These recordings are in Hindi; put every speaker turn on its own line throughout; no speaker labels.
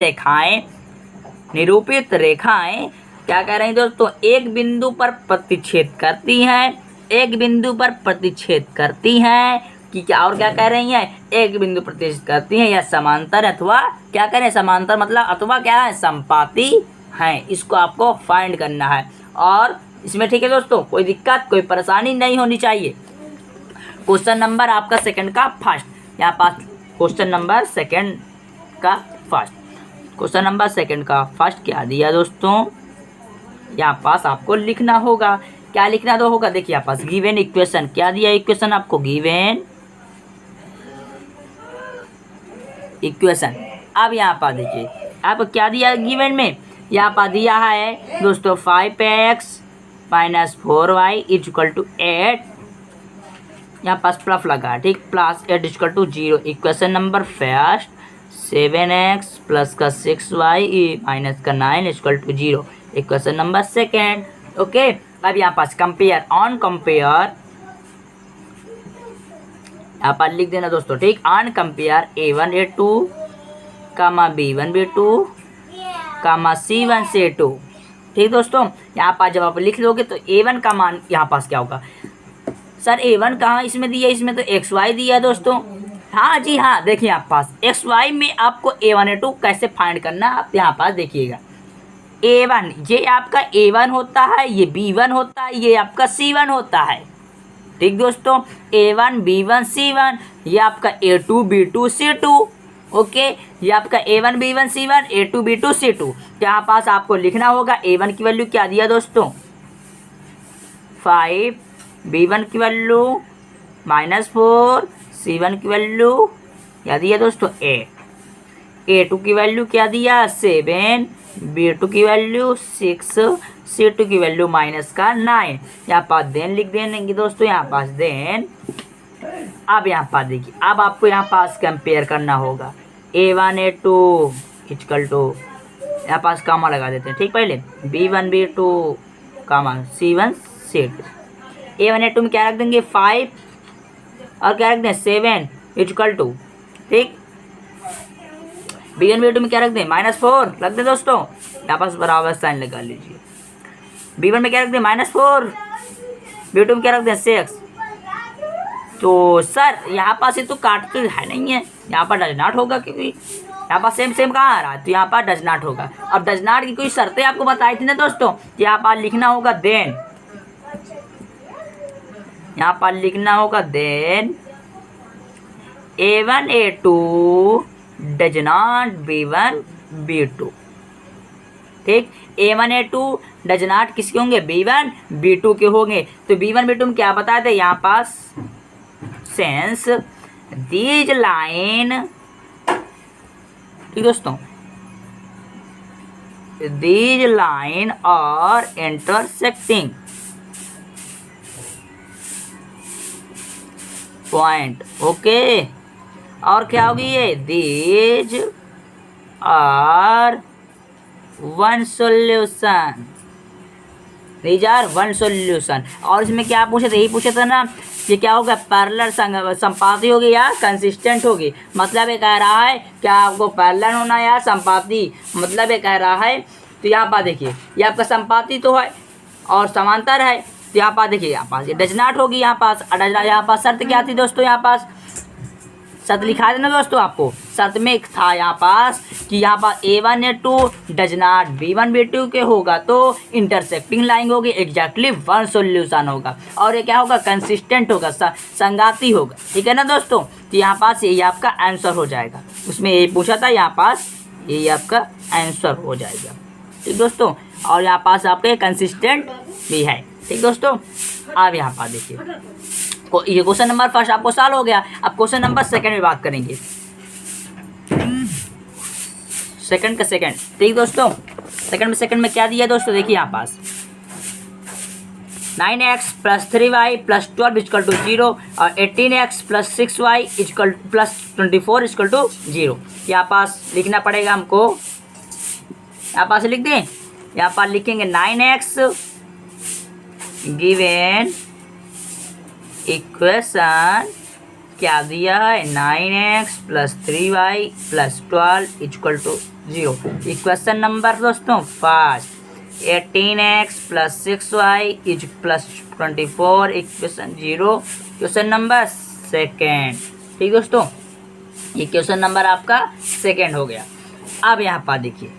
रेखाएं निरूपित रेखाएं क्या कह रही हैं दोस्तों, एक बिंदु पर प्रतिच्छेद करती हैं, एक बिंदु पर प्रतिच्छेद करती हैं कि क्या, और क्या कह रही हैं, एक बिंदु प्रतिच्छेद करती हैं या समांतर अथवा क्या कह रहे हैं, समांतर मतलब अथवा क्या है, संपाती हैं। इसको आपको फाइंड करना है और इसमें ठीक है दोस्तों, कोई दिक्कत कोई परेशानी नहीं होनी चाहिए। क्वेश्चन नंबर आपका सेकंड का फर्स्ट, यहाँ पास क्वेश्चन नंबर सेकंड का फर्स्ट, क्वेश्चन नंबर सेकंड का फर्स्ट क्या दिया दोस्तों, यहाँ पास आपको लिखना होगा, क्या लिखना दो होगा, देखिए यहाँ पास गिवन इक्वेशन क्या दिया, इक्वेशन आपको गिवन इक्वेशन। अब यहाँ पर देखिए आपको क्या दिया गिवन में, यहाँ पर दिया है दोस्तों 5x - 4y = 8, यहाँ पास प्लस लगा, ठीक, plus 8 = 0। Equation number first 7x plus का 6y माइनस का 9 = 0। Equation number second, okay. अब यहाँ पास कंपेयर ऑन कंपेयर, यहाँ पर लिख देना दोस्तों, ठीक, on compare A1 A2 B1 B2 C1 C2, ठीक दोस्तों। यहाँ पर जब आप लिख लोगे तो A1 का मान यहाँ पास क्या होगा, सर A1 कहाँ इसमें दिया, इसमें तो XY दिया है दोस्तों। हाँ जी हाँ, देखिए यहाँ पास XY में आपको A1 A2 कैसे फाइंड करना, आप यहाँ पास देखिएगा, A1 ये आपका A1 होता है, ये B1 होता है, ये आपका C1 होता है, ठीक दोस्तों। A1 B1 C1, ये आपका A2 B2 C2, ओके। ये आपका A1 B1 C1 A2 B2 C2। यहाँ पास आपको लिखना होगा A1 की वैल्यू क्या दिया दोस्तों 5, B1 की वैल्यू -4, C1 की वैल्यू क्या दिया दोस्तों 8, A2 की वैल्यू क्या दिया 7, B2 की वैल्यू 6, C2 की वैल्यू -9। यहाँ पास देन लिख देंगे दोस्तों, यहाँ पास देन। अब यहाँ पास देखिए, अब आपको यहाँ पास कंपेयर करना होगा A1 A2 = यहाँ पास कामा लगा देते हैं, ठीक, पहले B1 B2 C1 C2। A1 A2 में क्या रख देंगे 5 और क्या रख दें 7 = ठीक। B1 B2 में क्या रख दें -4 रख दें दोस्तों, यहाँ पास बराबर साइन लगा लीजिए। B1 में क्या रख दें -4, B2 में क्या रख दें 6। तो सर यहाँ पास ये तो काट तो है नहीं है, यहाँ पर डज नॉट होगा, क्योंकि यहाँ पर सेम सेम कहाँ आ रहा है, तो यहाँ पर डज नॉट होगा। अब डज नॉट की कोई शर्तें आपको बताई थी ना दोस्तों, यहाँ पर लिखना होगा देन, यहाँ पर लिखना होगा then A1 A2 does not B1 B2, ठीक। A1 A2 डज नॉट किसके होंगे B1 B2 के होंगे। तो B1 B2 में क्या बताए थे यहाँ पास, सेंस दीज लाइन, ठीक दोस्तों, दीज लाइन और इंटरसेक्टिंग पॉइंट, ओके। और क्या होगी ये, these are one solution, these are one solution. और इसमें क्या पूछे थे, यही पूछे थे ना, ये क्या होगा पैरेलल संपाती होगी या कंसिस्टेंट होगी। मतलब ये कह रहा है क्या आपको पैरेलल होना या संपाती, मतलब ये कह रहा है। तो यहाँ पर देखिए ये आपका संपाती तो है और समांतर है, तो यहाँ पर देखिए यहाँ पास ये डज नॉट होगी, यहाँ पास यहाँ पास शर्त क्या थी दोस्तों, यहाँ पास शर्त लिखा देना दोस्तों, आपको शर्त में था यहाँ पास कि यहाँ पर A1 A2 does not B1 B2 के होगा तो इंटरसेक्टिंग लाइन होगी, एग्जैक्टली वन सॉल्यूशन होगा, और ये क्या होगा कंसिस्टेंट होगा, संगाती होगा, ठीक है ना दोस्तों। तो यहाँ पास यही आपका आंसर हो जाएगा, उसमें यही पूछा था, यहाँ पास यही आपका आंसर हो जाएगा, ठीक दोस्तों। और यहाँ पास आपके कंसिस्टेंट भी है, ठीक दोस्तों। अब यहाँ पर देखिए ये क्वेश्चन नंबर फर्स्ट आपको सॉल्व हो गया। अब क्वेश्चन नंबर सेकंड में बात करेंगे, सेकंड का सेकंड, ठीक दोस्तों। सेकंड में क्या दिया दोस्तों, देखिए यहाँ पास 9x + 3y + 12 = 0 और 18x + 6y + 24 = 0। यहाँ पास लिखना पड़ेगा हमको, यहाँ पास लिख दें, यहाँ पर लिखेंगे 9x गिवन इक्वेशन क्या दिया है 9x + 3y + 12 = 0। इक्वेशन नंबर दोस्तों first 18x plus 6y is plus 24 equation 0। Question number second, ठीक दोस्तों, ये क्वेश्चन नंबर आपका सेकेंड हो गया। अब यहाँ पर देखिए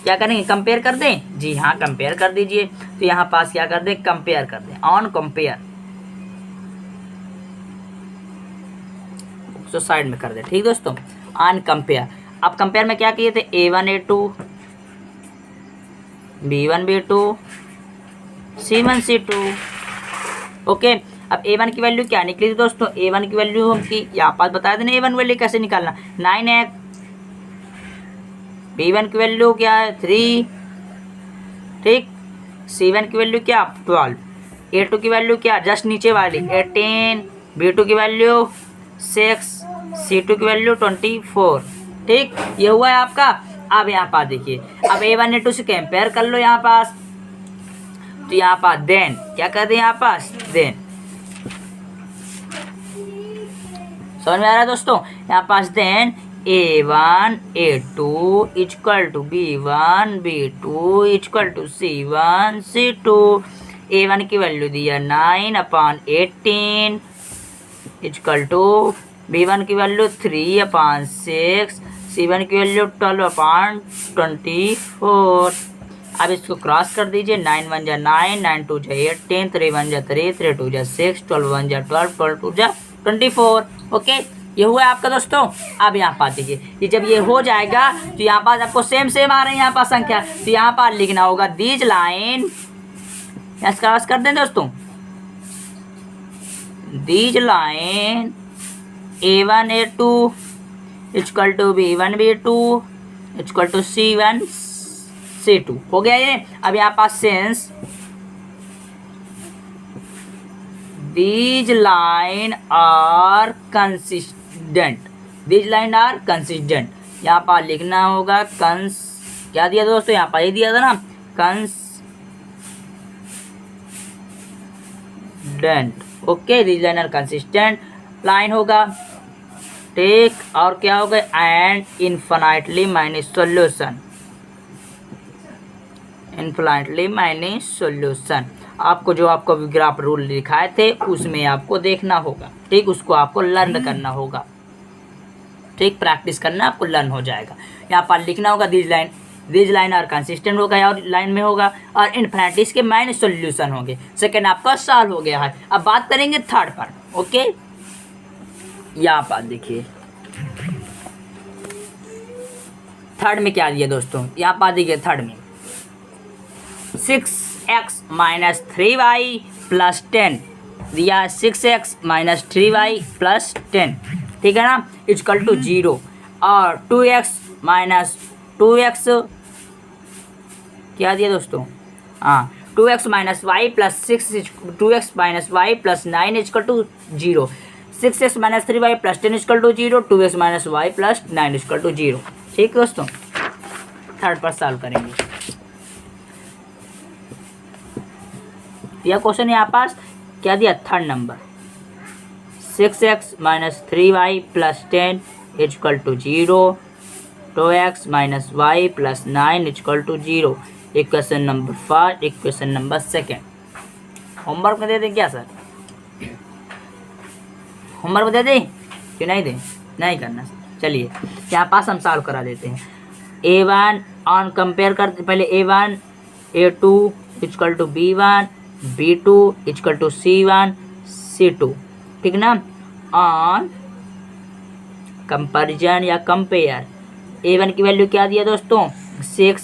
क्या करेंगे, कंपेयर कर दें। जी हाँ, कंपेयर कर दीजिए। तो यहाँ पास क्या कर दें, कंपेयर कर दें, ऑन कंपेयर, तो साइड में कर दे, ठीक दोस्तों, ऑन कंपेयर। अब कंपेयर में क्या किए थे, A1 A2 B1 B2 C1 C2। Okay, अब A1 की वैल्यू क्या निकली थी दोस्तों, A1 की वैल्यू हम की यहाँ पास बताया था ना, A1 वैल्यू कैसे निकालना, 9x। B1 की वैल्यू क्या है 3, ठीक। C1 की वैल्यू क्या 12। A2 की वैल्यू क्या जस्ट नीचे वाली 18। B2 की वैल्यू 6। C2 की वैल्यू 24, ठीक। ये हुआ है आपका। अब यहाँ पास देखिए, अब A1 A2 से कंपेयर कर लो यहाँ पास। तो यहाँ पास देन क्या कर दे, यहाँ पास देन, समझ में आ रहा है दोस्तों। यहाँ पास then A1 A2 equal to B1 B2 equal to C1 C2। A1 की वैल्यू दिया 9/18 इक्वल टू B1 की वैल्यू 3/6, C1 की वैल्यू 12/24। अब इसको क्रॉस कर दीजिए, 9 1 जा 9, 9 2 जा 18, 3 1 जा 3, 3 2 जा 6, 12 1 जा 12, 12 2 जा 24। ओके, ये हुआ है आपका दोस्तों। अब यहाँ पास देखिए, ये जब ये हो जाएगा तो यहाँ पास आपको सेम सेम आ रहे हैं यहाँ पास संख्या, तो यहाँ पास लिखना होगा दीज लाइन, क्रॉस कर दें दोस्तों, these line A1 A2 equal to B1 B2 equal to C1 C2 हो गया ये। अब यहाँ पास since these line are consistent, these line are consistent। यहाँ पर लिखना होगा क्या दिया दोस्तों, यहाँ पर ही दिया था ना, consistent। Okay, these line are consistent line होगा, ठीक। और क्या होगा, and infinitely minus solution, infinitely minus solution. आपको जो आपको ग्राफ रूल लिखाए थे उसमें आपको देखना होगा, ठीक, उसको आपको लर्न करना होगा, ठीक, प्रैक्टिस करना, आपको लर्न हो जाएगा। यहाँ पर लिखना होगा दीज लाइन और कंसिस्टेंट होगा और लाइन में होगा, और इनफिनिटी के माइनस सॉल्यूशन होंगे। सेकंड आपका सॉल्व हो गया है। अब बात करेंगे थर्ड पर। ओके, यहाँ पर देखिए थर्ड में क्या दिया दोस्तों, यहाँ पर देखिए थर्ड में 6x माइनस 3y प्लस 10 दिया, 6x माइनस 3y प्लस 10, ठीक है ना, इक्वल टू 0। और 2x माइनस 2x क्या दिया दोस्तों, हाँ 2x minus Y plus 6, 2x minus Y plus 9 equal to 0। 6x minus 3y plus 10 equal to 0, 2x minus Y plus 9 equal to 0, ठीक दोस्तों। थर्ड पर सॉल्व करेंगे। यह क्वेश्चन यहाँ पास क्या दिया, third number 6x minus 3y plus 10 equal to 0, 2x minus Y plus 9 equal to 0। Equation number first, equation number second. Homework में दे दें क्या सर, होमवर्क में दे दें कि नहीं दें, नहीं करना। चलिए यहाँ पास हम सॉल्व करा देते हैं। A1 ऑन कंपेयर करते, पहले A1 A2 equal to B1 B2 equal to C1 C2, ठीक ना। ऑन कंपैरिजन या कंपेयर, A1 की वैल्यू क्या दिया दोस्तों 6,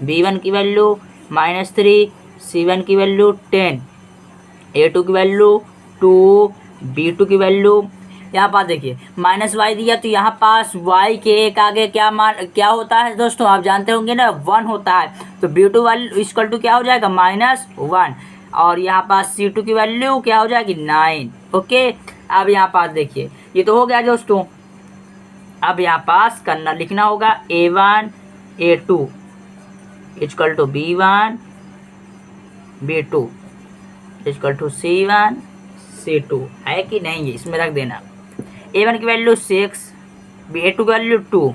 B1 की वैल्यू -3, C1 की वैल्यू 10, A2 की वैल्यू 2, B2 की वैल्यू, यहाँ पास देखिए माइनस वाई दिया, तो यहाँ पास y के एक आगे क्या होता है दोस्तों, आप जानते होंगे ना 1 होता है, तो B2 वैल्यू इक्वल टू क्या हो जाएगा -1। और यहाँ पास C2 की वैल्यू क्या हो जाएगी 9। ओके, अब यहाँ पास देखिए ये तो हो गया दोस्तों। अब यहाँ पास करना लिखना होगा A1 A2 equal to B1 B2 equal to C1 C2, है कि नहीं, है इसमें रख देना। A1 की वैल्यू 6, A2 की वैल्यू 2,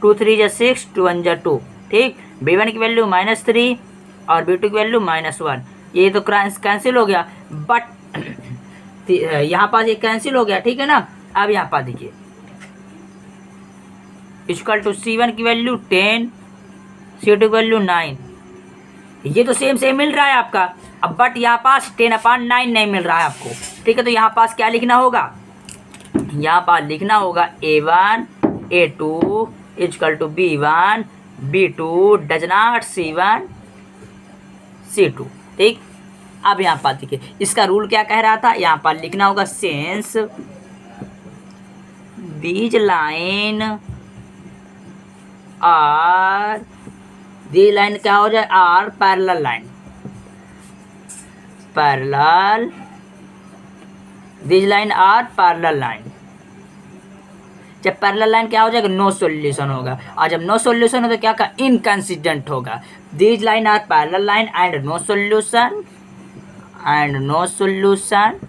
2 3 जा 6, 2 1 जा 2, ठीक। b1 की वैल्यू -3 और b2 की वैल्यू -1, ये तो कैंसिल हो गया, बट यहाँ पास ये कैंसिल हो गया, ठीक है ना। अब यहाँ पास देखिए इक्वल टू c1 की वैल्यू 10, c2 की वैल्यू 9, ये तो सेम मिल रहा है आपका। अब बट यहाँ पास 10/9 नहीं मिल रहा है आपको, ठीक है। तो यहाँ पास क्या लिखना होगा, यहाँ पास लिखना होगा a1 a2 equal to b1 b2 does not c1 c2, ठीक। अब यहाँ पर देखिए इसका रूल क्या कह रहा था, यहाँ पर लिखना होगा since these line are, the line क्या हो जाए, are parallel line, parallel, this line are parallel line. जब पैरेलल लाइन क्या हो जाएगा, नो सॉल्यूशन होगा, और जब नो सॉल्यूशन हो तो क्या का इनकंसिस्टेंट होगा। This line are parallel line and no solution, and no solution,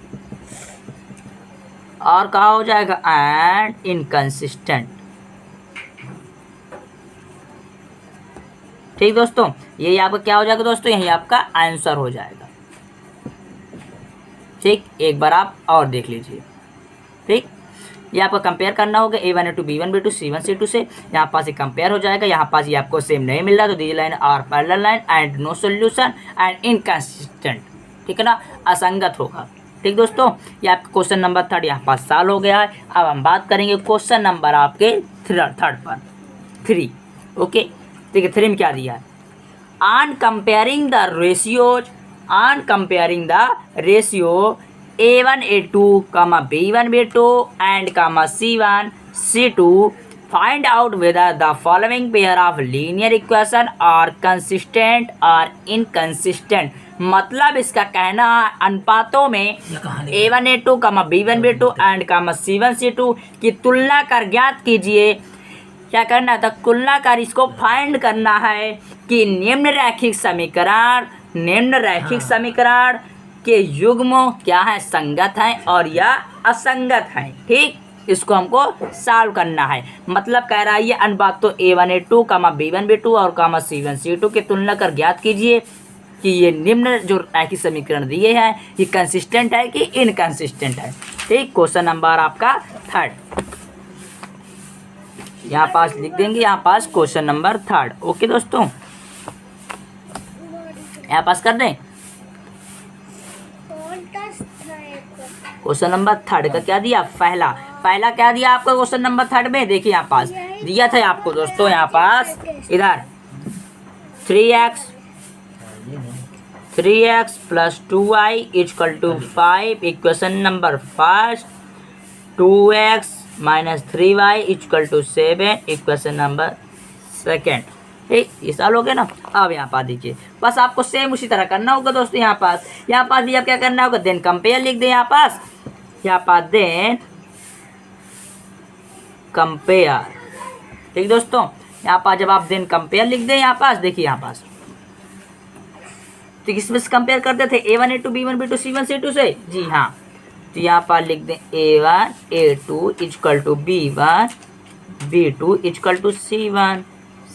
और क्या हो जाएगा, एंड इनकंसिस्टेंट, ठीक दोस्तों। यही आपका क्या हो जाएगा दोस्तों, यही आपका आंसर हो जाएगा, ठीक। एक बार आप और देख लीजिए, ठीक। ये आपको कंपेयर करना होगा a1 a2 b1 b2 c1 c2 से, यहाँ पास ये कंपेयर हो जाएगा। यहाँ पास ये आपको सेम नहीं मिल रहा, तो the line are parallel line and no solution and inconsistent, ठीक है ना, असंगत होगा, ठीक दोस्तों। ये आपका क्वेश्चन नंबर 3 यहाँ पास सॉल्व हो गया है। अब हम बात करेंगे क्वेश्चन नंबर आपके थर्ड पर 3, ओके। ठीक है, 3 में क्या दिया है, on comparing the ratios, on comparing the ratio a1 a2, b1 b2 and c1 c2, find out whether the following pair of linear equation are consistent or inconsistent। मतलब इसका कहना है अनुपातों में a1 a2, b1 b2 and c1 c2 की तुलना कर ज्ञात कीजिए। क्या करना था, तुलना कर इसको फाइंड करना है कि निम्न रैखिक समीकरण के युग्म क्या है, संगत हैं और या असंगत हैं, ठीक। इसको हमको सॉल्व करना है। मतलब कह रहा है ये अनुपात तो a1 a2, b1 b2 और c1 c2 की तुलना कर ज्ञात कीजिए कि ये निम्न जो रैखिक समीकरण दिए हैं ये कंसिस्टेंट है कि इनकंसिस्टेंट है, ठीक। क्वेश्चन नंबर आपका 3 यहाँ पास लिख देंगे, यहाँ पास क्वेश्चन नंबर 3, ओके दोस्तों। यहाँ पास कर दें। क्वेश्चन नंबर 3 का क्या दिया, पहला क्या दिया आपका क्वेश्चन नंबर 3 में, देखिए यहाँ पास दिया था आपको दोस्तों, यहाँ पास इधर 3x plus 2y equal to 5, equation number 1, 2x minus 3y equal to 7, equation number 2, ठीक। ये सॉल्व हो गया ना। अब यहाँ पास देखिए, बस आपको सेम उसी तरह करना होगा दोस्तों। यहाँ पास भी आप क्या करना होगा, देन कंपेयर लिख दें। यहाँ पास देन कंपेयर, ठीक दोस्तों। यहाँ पास जब आप देन कंपेयर लिख दें, यहाँ पास देखिए, यहाँ पास तो किसमें से कंपेयर करते थे, a1 a2 b1 b2 c1 c2 से, जी हाँ। तो यहाँ पर लिख दें a1 a2 equal to b1 b2 equal to c1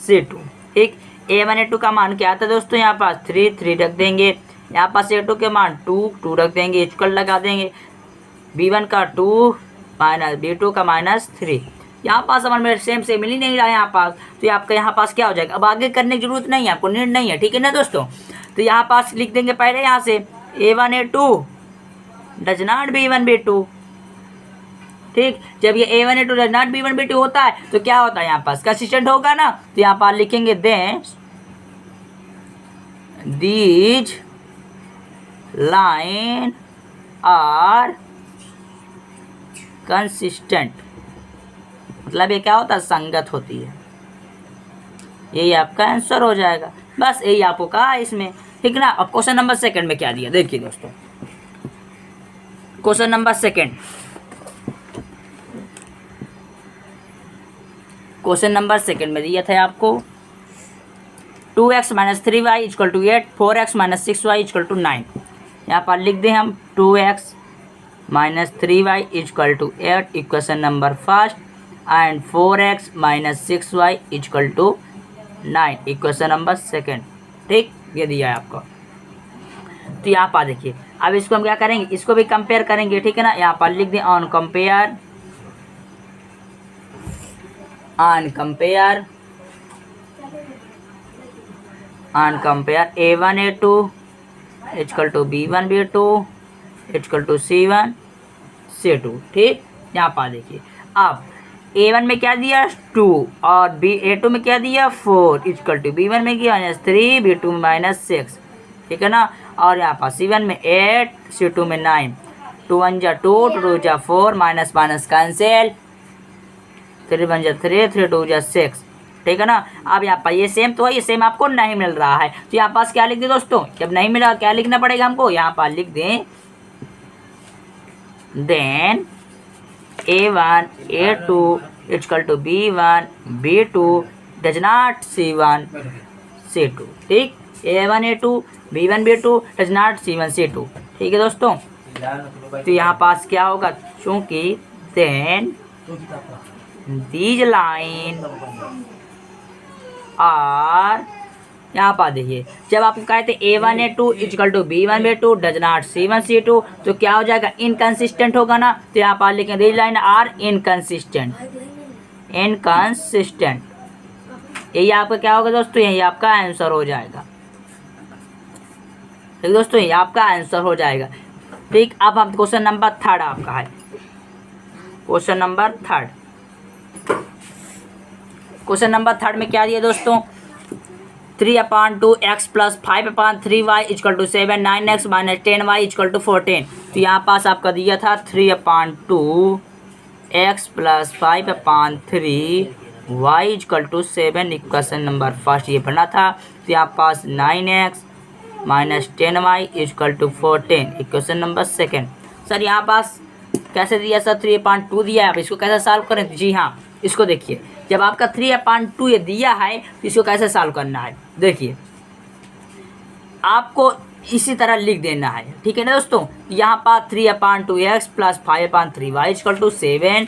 c2, ठीक। a1 a2 का मान क्या था दोस्तों, यहाँ पास 3 रख देंगे। यहाँ पास a2 के मान 2 रख देंगे, इक्वल लगा देंगे। b1 का 2 माइनस b2 का -3। यहाँ पास हमारे मेरे सेम मिल ही नहीं रहा है यहाँ पास, तो आपका यहाँ पास क्या हो जाएगा, अब आगे करने की जरूरत नहीं है, आपको नीड नहीं है, ठीक है ना दोस्तों। तो यहाँ पास लिख देंगे पहले यहाँ से a1 a2 does not b1 b2, ठीक। जब ये a1 a2 does not b1 b2 होता है तो क्या होता है, यहाँ पास कंसिस्टेंट होगा ना। तो यहाँ पर लिखेंगे then these line are consistent, मतलब ये क्या होता है, संगत होती है। यही आपका आंसर हो जाएगा, बस यही आपको कहा है इसमें, ठीक ना। अब क्वेश्चन नंबर 2 में क्या दिया, देखिए दोस्तों। क्वेश्चन नंबर 2, क्वेश्चन नंबर 2 में दिया था आपको 2x minus 3y equal to 8, 4x minus 6y equal to 9। यहाँ पर लिख दें हम 2x minus 3y equal to 8, equation number 1, and 4x minus 6y equal to 9, equation number second. ठीक, ये दिया है आपको। तो यहाँ पर देखिए, अब इसको हम क्या करेंगे, इसको भी कंपेयर करेंगे, ठीक है ना। यहाँ पर लिख दें on compare A1 A2 equal to B1 B2 equal to C1 C2। ठीक, यहाँ पर देखिए, अब A1 में क्या दिया 2 और A2 में क्या दिया 4 इक्वल टू B1 में क्या -3 B2 में -6, ठीक है ना। और यहाँ पर C1 में 8 C2 में 9, 2 1 जा 2 2 जा 4 माइनस माइनस कैंसिल, 3 1 जा 3 3 2 जा 6, ठीक है ना। अब यहाँ पर ये सेम तो है, ये सेम आपको नहीं मिल रहा है, तो यहाँ पास क्या लिख दें दोस्तों, जब नहीं मिला क्या लिखना पड़ेगा हमको, यहाँ पर लिख दें then A1 A2 equal to B1 B2 does not C1 C2। ठीक, A1 A2 B1 B2 does not C1 C2। ठीक है दोस्तों, तो यहाँ पास क्या होगा, चूंकि देन दीज लाइन और यहाँ पर देखिए, जब आपको कहते A1 A2 equal to B1 B2 does not C1 C2, तो क्या हो जाएगा, इनकंसिस्टेंट होगा ना। तो यहाँ पर लिखें दीज लाइन आर इनकंसिस्टेंट, यही आपका क्या होगा दोस्तों, यही आपका आंसर हो जाएगा। ठीक दोस्तों, ये आपका आंसर हो जाएगा। ठीक, अब हम क्वेश्चन नंबर 3 आपका है, क्वेश्चन नंबर 3 में क्या दिया दोस्तों, 3/2x plus 5/3y equal to 7 9x minus 10y equal to 14। तो यहाँ पास आपका दिया था 3/2x plus 5/3y equal to 7, equation number first ये पढ़ना था। तो यहाँ पास 9x minus 10y equal to 14, equation number second. Sir यहाँ पास कैसे दिया सर, 3/2 दिया है, आप इसको कैसे सॉल्व करें। जी हाँ, इसको देखिए, जब आपका 3/2 ये दिया है तो इसको कैसे सॉल्व करना है, देखिए आपको इसी तरह लिख देना है, ठीक है ना दोस्तों। यहाँ पर 3/2x plus 5/3y equal to 7,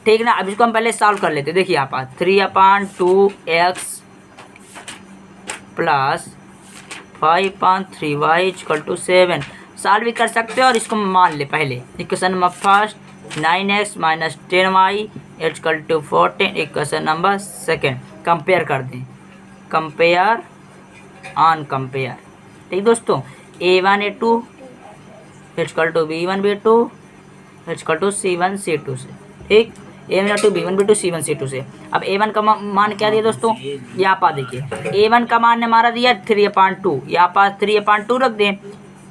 ठीक ना। अब इसको हम पहले सॉल्व कर लेते हैं। देखिए यहाँ पर 3/2x plus 5/3y equal to 7 solve भी कर सकते हो, और इसको मान ले पहले equation number first 9x minus 10y equal to 14, equation number second. Compare कर दें, कंपेयर ऑन कंपेयर। ठीक दोस्तों, A1 A2 equal to B1 B2 equal to C1 C2 से। ठीक, A1 A2 B1 B2 C1 C2 से। अब A1 का मान क्या दिया दोस्तों, यहाँ पर देखिए A1 का मान हमारा दिया 3/2, यहाँ पर 3/2 रख दें।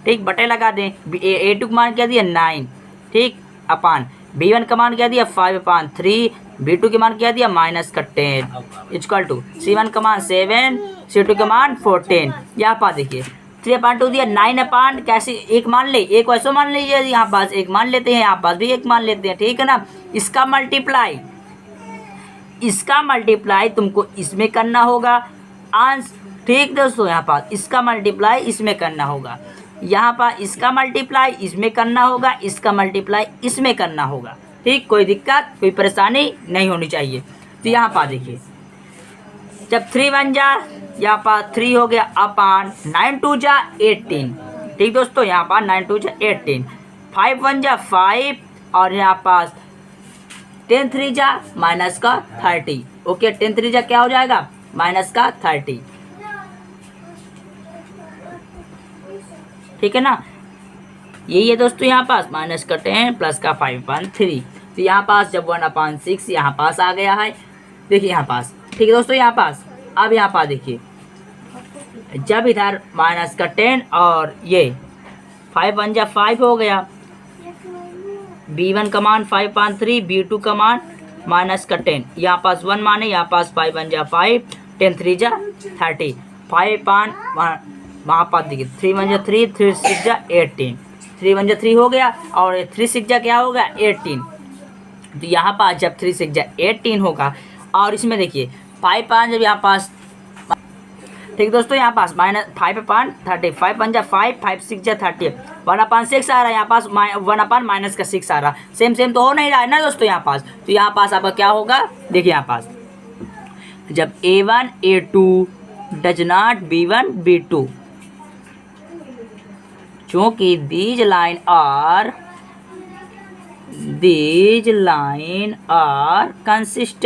ठीक, बटे लगा दें। A2 का मान क्या दिया 9, ठीक, अपान B1 का मान क्या दिया 5/3, B2 के मान क्या दिया -10 इक्वल टू C1 का मान 7, C2 का मान 14। यहाँ पर देखिए 3/2 दिया, 9 कैसे एक मान ले, एक वैसे मान लीजिए, यहाँ पास एक मान लेते हैं, यहाँ पास भी एक मान लेते हैं, ठीक है ना। इसका मल्टीप्लाई तुमको इसमें करना होगा अंश। ठीक दोस्तों, यहाँ पास इसका मल्टीप्लाई इसमें करना होगा, यहाँ पर इसका मल्टीप्लाई इसमें करना होगा, इसका मल्टीप्लाई इसमें करना होगा। ठीक, कोई दिक्कत कोई परेशानी नहीं होनी चाहिए। तो यहाँ पर देखिए, जब 3 बन जा, यहाँ पर 3 हो गया अपान 9 2 जा 18। ठीक दोस्तों, यहाँ पर 9 2 जा 18, 5 1 जा 5, और यहाँ पास 10 3 जा माइनस का 30। ओके, 10 3 जा क्या हो जाएगा, माइनस का 30। ठीक है ना, यही है दोस्तों, यहाँ पास माइनस का 10 प्लस का 5/3। तो यहाँ पास जब 1/6 यहाँ पास आ गया है, देखिए यहाँ पास। ठीक है दोस्तों, यहाँ पास अब यहाँ पास देखिए, जब इधर माइनस का 10 और ये 5 1 जा 5 हो गया, B1 का मान 5/3, B2 का मान माइनस का 10, यहाँ पास 1 माने, यहाँ पास 5 1 जा 5, 10 3 जा 30, 5 वहाँ पर देखिए 3 1 जा 3, 3 6 जा 18, 3 1 जा 3 हो गया, और 3 6 जा क्या होगा 18। तो यहाँ पास जब 3 6 जा 18 होगा, और इसमें देखिए 5 5 जब यहाँ पास ठीक दोस्तों, यहाँ पास -5/30, 5 पंजा 5, 5 6 जा 30, 1/6 आ रहा है यहाँ पास, 1/-6 आ रहा, सेम तो हो नहीं रहा है ना दोस्तों यहाँ पास। तो यहाँ पास आपका क्या होगा, देखिए यहाँ पास जब A1 A2 does not B1 B2, चूंकि these line are consistent,